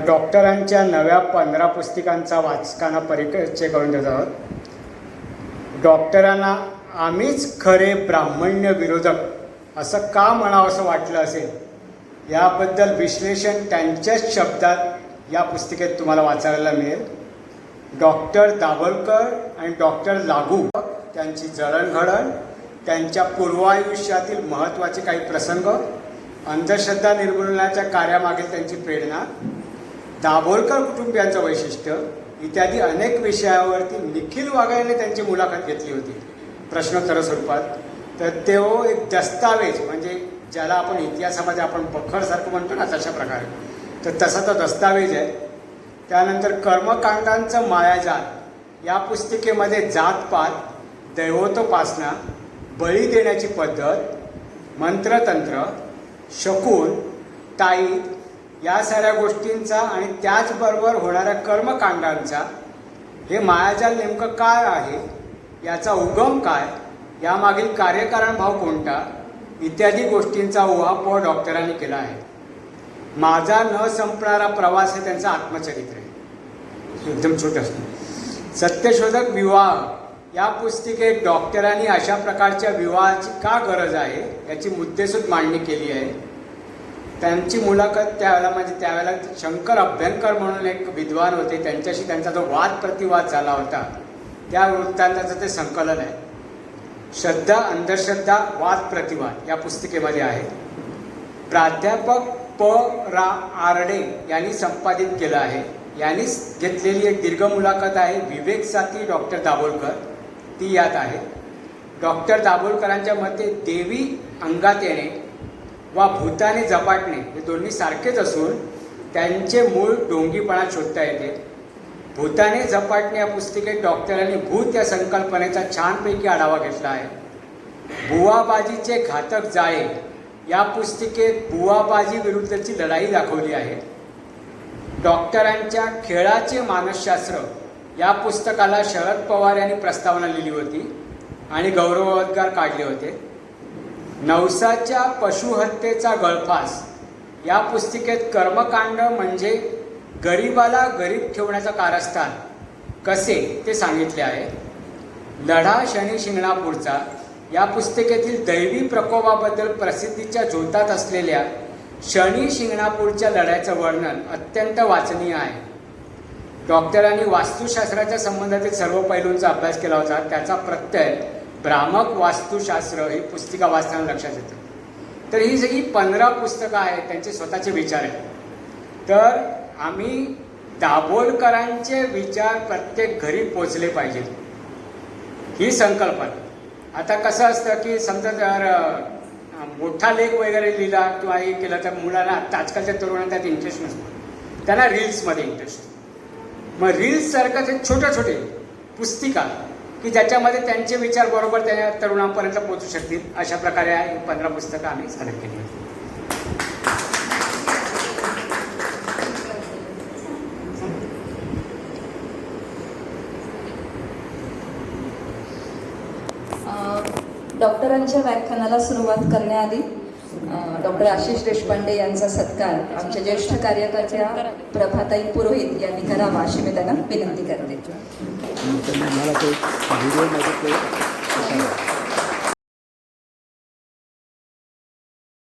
डॉक्टरांच्या नव्या 15 पुस्तिकांचा वाचकांना परिचय करून देत आहोत. डॉक्टरांना आम्हीच खरे ब्राह्मण्य विरोधक असं का म्हणावं असं वाटलं असेल याबद्दल विश्लेषण त्यांच्याच शब्दात या पुस्तिकेत तुम्हाला वाचायला मिळेल. डॉक्टर दाभोलकर आणि डॉक्टर लागू त्यांची जडणघडण, त्यांच्या पूर्वायुष्यातील महत्त्वाचे काही प्रसंग, अंधश्रद्धा निर्मूलनाच्या कार्यामागील त्यांची प्रेरणा, दाभोलकर कुटुंबियांचं वैशिष्ट्य इत्यादी अनेक विषयावरती निखिल वाघाने त्यांची मुलाखत घेतली होती प्रश्नोत्तर स्वरूपात. तर तो एक दस्तावेज, म्हणजे ज्याला आपण इतिहासामध्ये आपण बखरसारखं म्हणतो ना तशा प्रकारे, तर तसा तो दस्तावेज आहे. त्यानंतर कर्मकांडांचं मायाजाल या पुस्तिकेमध्ये जातपात, दैवतोपासना, बळी देण्याची पद्धत, मंत्रतंत्र, शकुन, ताईत या साऱ्या गोष्टींचा आणि त्याचबरोबर होणाऱ्या कर्मकांडांचा हे मायाजाल नेमकं काय आहे, याचा उगम काय, यामागील कार्यकारण भाव कोणता इत्यादी गोष्टींचा उहापोह डॉक्टरांनी केला आहे. माझा न संपणारा प्रवास हे त्यांचं आत्मचरित्र आहे, एकदम छोटंसं. सत्यशोधक विवाह या पुस्तिकेत डॉक्टरांनी अशा प्रकारच्या विवाहाची का गरज आहे याची मुद्देसूद मांडणी केली आहे. त्यांची मुलाखत त्यावेळेला म्हणजे त्यावेळेला शंकर अभ्यंकर म्हणून एक विद्वान होते, त्यांच्याशी त्यांचा जो वाद प्रतिवाद झाला होता त्या वृत्तांताचं ते संकलन आहे. श्रद्धा अंधश्रद्धा वाद प्रतिवाद या पुस्तिकेमध्ये आहे. प्राध्यापक प. रा. आरडे यांनी संपादित केलं आहे. यांनीच घेतलेली एक दीर्घ मुलाखत आहे विवेक साथी डॉक्टर दाभोलकर, ती यात आहे. डॉक्टर दाभोलकरांच्या मते देवी अंगात येणे वा भूताने झपाटणे हे दोन्ही सारखेच असून त्यांचे मूळ डोंगीपणात शोधता येते. भूताने झपाटणे या पुस्तिकेत डॉक्टरांनी भूत या संकल्पनेचा छानपैकी आढावा घेतला आहे. बुवाबाजीचे घातक जाळे या पुस्तिकेत बुवाबाजी विरुद्धची लढाई दाखवली आहे. डॉक्टरांच्या खेळाचे मानसशास्त्र या पुस्तकाला शरद पवार यांनी प्रस्तावना लिहिली होती आणि गौरवोद्गार काढले होते. नवसाच्या पशुहत्येचा गळफास या पुस्तिकेत कर्मकांड म्हणजे गरिबाला गरीब ठेवण्याचं कारस्थान कसे ते सांगितले आहे. लढा शनी शिंगणापूरचा या पुस्तिकेतील दैवी प्रकोपाबद्दल प्रसिद्धीच्या झोतात असलेल्या शनी शिंगणापूरच्या लढ्याचं वर्णन अत्यंत वाचनीय आहे. डॉक्टरांनी वास्तुशास्त्राच्या संबंधातील सर्व पैलूंचा अभ्यास केला होता. त्याचा प्रत्यय भ्रामक वास्तुशास्त्र ही पुस्तिका वाचताना लक्षात येतं. तर ही सगळी 15 पुस्तकं आहेत, त्यांचे स्वतःचे विचार आहेत. तर आम्ही दाभोलकरांचे विचार प्रत्येक घरी पोचले पाहिजेत ही संकल्पना. आता कसं असतं की समजा जर मोठा लेख वगैरे लिहिला किंवा हे केलं तर मुलांना आजकालच्या तरुणांना त्यात इंटरेस्ट नसतो, त्यांना रील्समध्ये इंटरेस्ट. मग रील्ससारखंच एक छोटे पुस्तिका की ज्याच्यामध्ये त्यांचे विचार बरोबर त्या तरुणांपर्यंत पोहोचू शकतील, अशा प्रकारे 15 पुस्तकं आम्ही सादर केली होती. डॉक्टरांच्या व्याख्यानाला सुरुवात करण्याआधी डॉक्टर आशिष देशपांडे यांचा सत्कार आमच्या ज्येष्ठ कार्यकर्त्या प्रभाताई पुरोहित यांनी करावा अशी मी त्यांना विनंती करते.